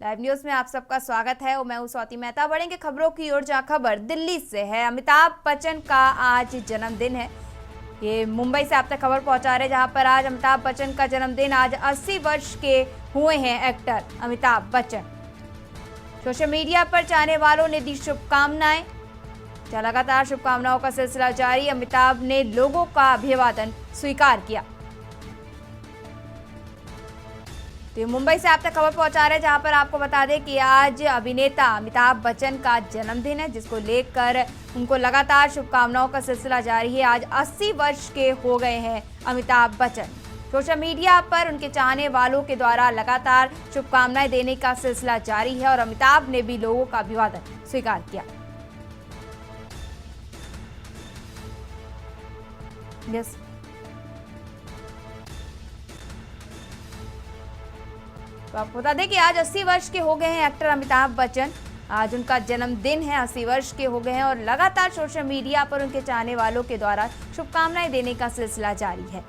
Live news में आप सबका स्वागत है और मैं हूं स्वाति मेहता। बढ़ेंगे खबरों की ओर। जहां खबर दिल्ली से है, अमिताभ बच्चन का आज जन्मदिन है। ये मुंबई से आप तक खबर पहुंचा रहे हैं, जहां पर आज अमिताभ बच्चन का जन्मदिन। आज 80 वर्ष के हुए हैं actor Amitabh Bachchan. Social media पर चाहने वालों ने दी शुभकामनाएं। लगातार शुभकामनाओं का सिलसिला जारी। अमिताभ ने लोगों का अभिवादन स्वीकार किया। तो मुंबई से आप तक खबर पहुंचा रहे हैं, जहां पर आपको बता दें कि आज अभिनेता अमिताभ बच्चन का जन्मदिन है, जिसको लेकर उनको लगातार शुभकामनाओं का सिलसिला जारी है। आज 80 वर्ष के हो गए हैं अमिताभ बच्चन। सोशल मीडिया पर उनके चाहने वालों के द्वारा लगातार शुभकामनाएं देने का सिलसिला जारी है और अमिताभ ने भी लोगों का अभिवादन स्वीकार किया। यस, तो आपको बता दें कि आज 80 वर्ष के हो गए हैं एक्टर अमिताभ बच्चन। आज उनका जन्मदिन है, 80 वर्ष के हो गए हैं और लगातार सोशल मीडिया पर उनके चाहने वालों के द्वारा शुभकामनाएं देने का सिलसिला जारी है।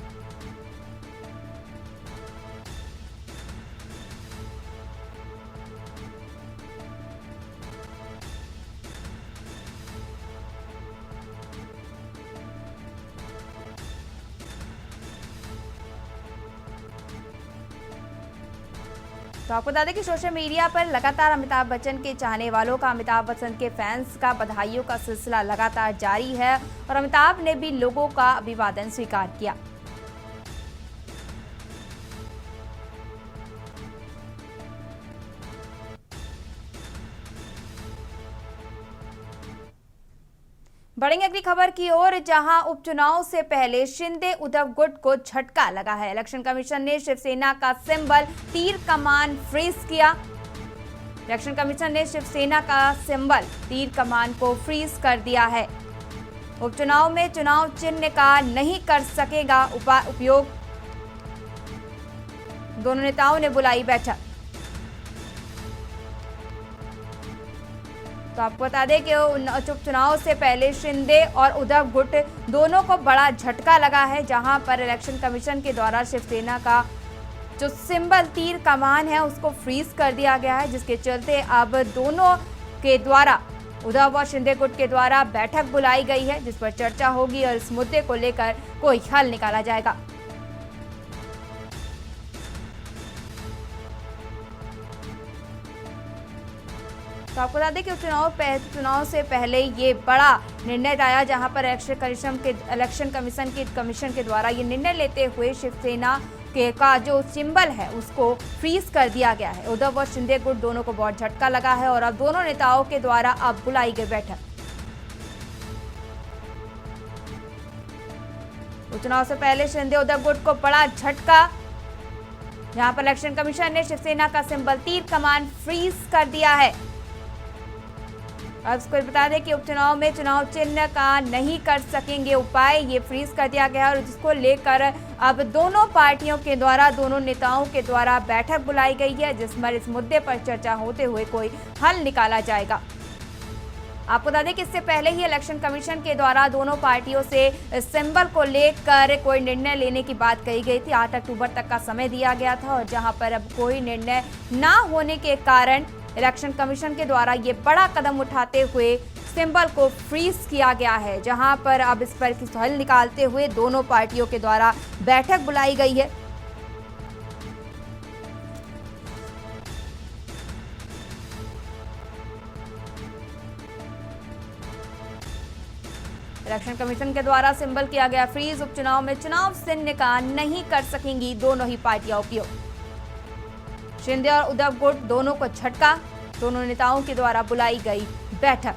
तो आपको बता दें कि सोशल मीडिया पर लगातार अमिताभ बच्चन के चाहने वालों का, अमिताभ बच्चन के फैंस का बधाइयों का सिलसिला लगातार जारी है और अमिताभ ने भी लोगों का अभिवादन स्वीकार किया। बढ़ेंगे अगली खबर की ओर, जहां उपचुनाव से पहले शिंदे उद्धव गुट को झटका लगा है। इलेक्शन कमीशन ने शिवसेना का सिंबल तीर कमान फ्रीज किया। इलेक्शन कमीशन ने शिवसेना का सिंबल तीर कमान को फ्रीज कर दिया है। उपचुनाव में चुनाव चिन्ह का नहीं कर सकेगा उपयोग। दोनों नेताओं ने बुलाई बैठक। तो आपको बता दें कि उपचुनाव से पहले शिंदे और उद्धव गुट दोनों को बड़ा झटका लगा है, जहां पर इलेक्शन कमीशन के द्वारा शिवसेना का जो सिंबल तीर कमान है उसको फ्रीज कर दिया गया है, जिसके चलते अब दोनों के द्वारा, उद्धव और शिंदे गुट के द्वारा बैठक बुलाई गई है, जिस पर चर्चा होगी और इस मुद्दे को लेकर कोई हल निकाला जाएगा। तो आपको बता दें कि चुनाव से पहले ये बड़ा निर्णय आया, जहां पर इलेक्शन कमीशन के द्वारा ये निर्णय लेते हुए शिवसेना का जो सिंबल है उसको फ्रीज कर दिया गया है। उद्धव और शिंदे गुट दोनों को बहुत झटका लगा है और अब दोनों नेताओं के द्वारा अब बुलाई गई बैठक। चुनाव से पहले शिंदे उद्धव गुट को बड़ा झटका, जहां पर इलेक्शन कमीशन ने शिवसेना का सिंबल तीर कमान फ्रीज कर दिया है। अब इसको बता दें कि उपचुनाव में चुनाव चिन्ह का नहीं कर सकेंगे उपाय, ये फ्रीज कर दिया गया है और जिसको लेकर अब दोनों पार्टियों के द्वारा, दोनों नेताओं के द्वारा बैठक बुलाई गई है, जिसमें इस मुद्दे पर चर्चा होते हुए कोई हल निकाला जाएगा। आपको बता दें कि इससे पहले ही इलेक्शन कमीशन के द्वारा दोनों पार्टियों से सिंबल को लेकर कोई निर्णय लेने की बात कही गई थी। 8 अक्टूबर तक का समय दिया गया था और जहां पर अब कोई निर्णय ना होने के कारण इलेक्शन कमीशन के द्वारा ये बड़ा कदम उठाते हुए सिंबल को फ्रीज किया गया है, जहां पर अब इस पर किसी हल निकालते हुए दोनों पार्टियों के द्वारा बैठक बुलाई गई है। इलेक्शन कमीशन के द्वारा सिंबल किया गया फ्रीज। उपचुनाव में चुनाव चिन्ह का नहीं कर सकेंगी दोनों ही पार्टियां उपयोग। शिंदे और उद्धव गुट दोनों को झटका, दोनों नेताओं के द्वारा बुलाई गई बैठक।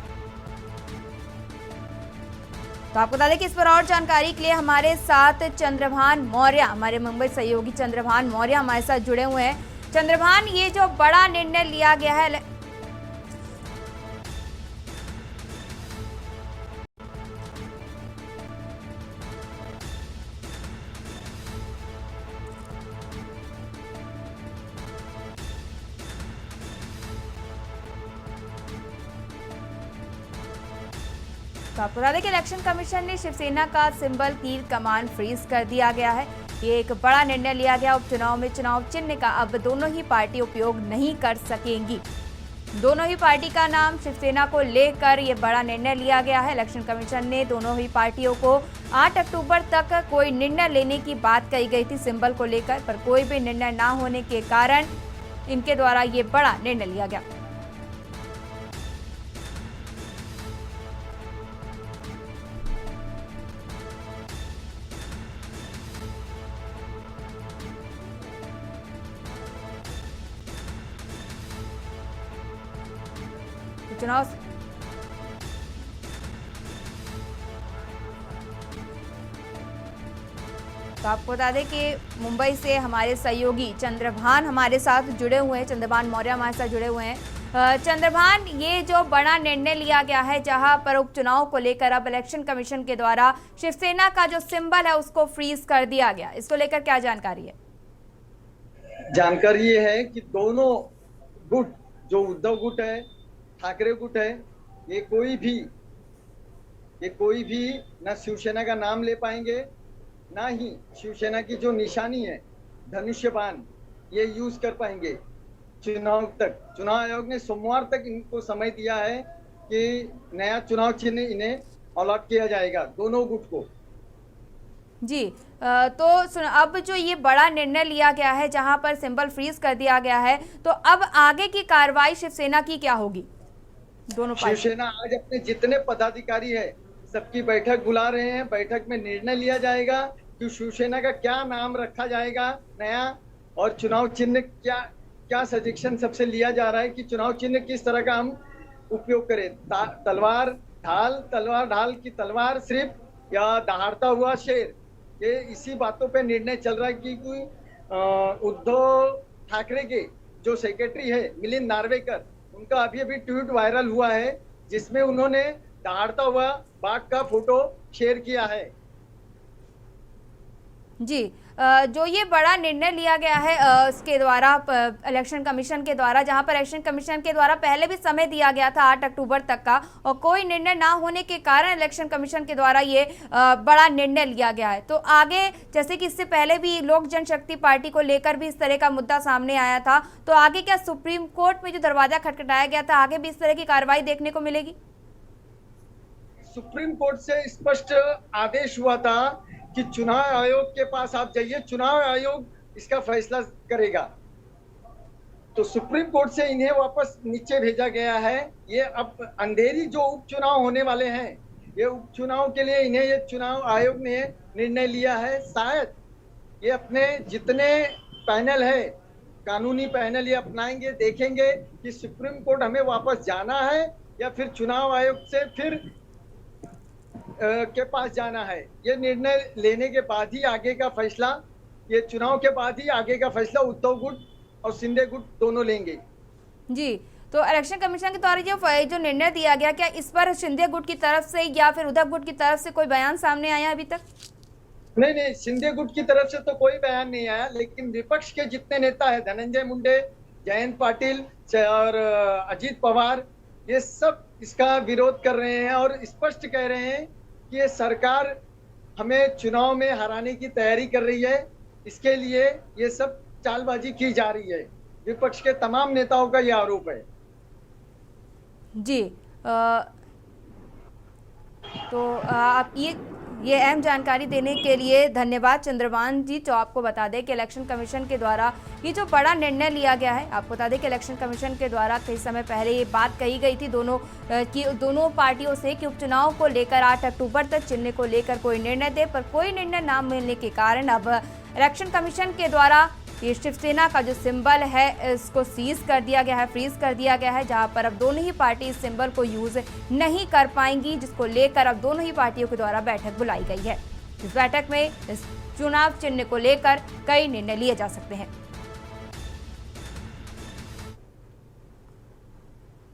तो आपको बता दें कि इस पर और जानकारी के लिए हमारे साथ चंद्रभान मौर्य, हमारे मुंबई सहयोगी चंद्रभान मौर्य हमारे साथ जुड़े हुए हैं। चंद्रभान, ये जो बड़ा निर्णय लिया गया है, तो आपको बता दें कि इलेक्शन कमीशन ने शिवसेना का सिंबल तीर कमान फ्रीज कर दिया गया है। ये एक बड़ा निर्णय लिया गया। उपचुनाव में चुनाव चिन्ह का अब दोनों ही पार्टी उपयोग नहीं कर सकेंगी। दोनों ही पार्टी का नाम शिवसेना को लेकर ये बड़ा निर्णय लिया गया है। इलेक्शन कमीशन ने दोनों ही पार्टियों को 8 अक्टूबर तक कोई निर्णय लेने की बात कही गई थी सिंबल को लेकर, पर कोई भी निर्णय ना होने के कारण इनके द्वारा ये बड़ा निर्णय लिया गया। चुनाव तो आपको बता दें कि मुंबई से हमारे सहयोगी चंद्रभान हमारे साथ जुड़े हुए हैं। चंद्रभान मौर्य हमारे साथ जुड़े हुए हैं। चंद्रभान, ये जो बड़ा निर्णय लिया गया है जहां पर उपचुनाव को लेकर अब इलेक्शन कमीशन के द्वारा शिवसेना का जो सिंबल है उसको फ्रीज कर दिया गया, इसको लेकर क्या जानकारी है? जानकारी ये है कि दोनों गुट, जो उद्धव गुट है, ठाकरे गुट है, ये कोई भी न शिवसेना का नाम ले पाएंगे, ना ही शिवसेना की जो निशानी है धनुष्य बाण, ये यूज कर पाएंगे चुनाव तक। चुनाव आयोग ने सोमवार तक इनको समय दिया है कि नया चुनाव चिन्ह इन्हें अलॉट किया जाएगा, दोनों गुट को। जी, तो अब जो ये बड़ा निर्णय लिया गया है जहां पर सिंबल फ्रीज कर दिया गया है, तो अब आगे की कार्रवाई शिवसेना की क्या होगी? दोनों शिवसेना आज अपने जितने पदाधिकारी है सबकी बैठक बुला रहे हैं। बैठक में निर्णय लिया जाएगा कि शिवसेना का क्या नाम रखा जाएगा नया, और चुनाव चिन्ह क्या सजेशन सबसे लिया जा रहा है कि चुनाव चिन्ह किस तरह का हम उपयोग करें। तलवार ढाल की तलवार सिर्फ, या दहाड़ता हुआ शेर, ये इसी बातों पे निर्णय चल रहा है कि उद्धव ठाकरे के जो सेक्रेटरी है मिलिंद नार्वेकर, उनका अभी ट्वीट वायरल हुआ है जिसमें उन्होंने दहाड़ता हुआ बाघ का फोटो शेयर किया है। जी, जो ये बड़ा निर्णय लिया गया है इसके द्वारा इलेक्शन कमीशन के द्वारा, जहां पर इलेक्शन कमीशन के द्वारा पहले भी समय दिया गया था 8 अक्टूबर तक का, और कोई निर्णय ना होने के कारण इलेक्शन कमीशन के द्वारा ये बड़ा निर्णय लिया गया है। तो आगे, जैसे कि इससे पहले भी लोक जनशक्ति पार्टी को लेकर भी इस तरह का मुद्दा सामने आया था, तो आगे क्या सुप्रीम कोर्ट में जो दरवाजा खटखटाया गया था, आगे भी इस तरह की कार्रवाई देखने को मिलेगी? सुप्रीम कोर्ट से स्पष्ट आदेश हुआ था कि चुनाव आयोग के पास आप जाइए, चुनाव आयोग इसका फैसला करेगा। तो सुप्रीम कोर्ट से इन्हें वापस नीचे भेजा गया है। ये अब अंधेरी जो उपचुनाव होने वाले हैं, ये उपचुनाव के लिए इन्हें ये चुनाव आयोग ने निर्णय लिया है। शायद ये अपने जितने पैनल है, कानूनी पैनल, ये अपनाएंगे, देखेंगे कि सुप्रीम कोर्ट हमें वापस जाना है या फिर चुनाव आयोग से फिर के पास जाना है। ये निर्णय लेने के बाद ही आगे का फैसला, ये चुनाव के बाद ही आगे का फैसला उद्धव गुट और शिंदे गुट दोनों लेंगे। जी, तो इलेक्शन कमीशन के द्वारा जो निर्णय दिया गया, क्या इस पर शिंदे गुट की तरफ से या फिर उद्धव गुट की तरफ से कोई बयान सामने आया अभी तक? नहीं, शिंदे गुट की तरफ से तो कोई बयान नहीं आया, लेकिन विपक्ष के जितने नेता है, धनंजय मुंडे, जयंत पाटिल और अजीत पवार, ये सब इसका विरोध कर रहे हैं और स्पष्ट कह रहे हैं कि ये सरकार हमें चुनाव में हराने की तैयारी कर रही है, इसके लिए ये सब चालबाजी की जा रही है। विपक्ष के तमाम नेताओं का ये आरोप है। जी, तो आप ये अहम जानकारी देने के लिए धन्यवाद चंद्रभान जी। तो आपको बता दें कि इलेक्शन कमीशन के द्वारा ये जो बड़ा निर्णय लिया गया है, आपको बता दें कि इलेक्शन कमीशन के द्वारा कई समय पहले ये बात कही गई थी दोनों पार्टियों से कि उपचुनाव को लेकर 8 अक्टूबर तक चिन्ह को लेकर कोई निर्णय दे, पर कोई निर्णय ना मिलने के कारण अब इलेक्शन कमीशन के द्वारा ये शिवसेना का जो सिंबल है इसको सीज कर दिया गया है, फ्रीज कर दिया गया है, जहां पर अब दोनों ही पार्टी इस सिंबल को यूज नहीं कर पाएंगी, जिसको लेकर अब दोनों ही पार्टियों के द्वारा बैठक बुलाई गई है। इस बैठक में इस चुनाव चिन्ह को लेकर कई निर्णय लिए जा सकते हैं।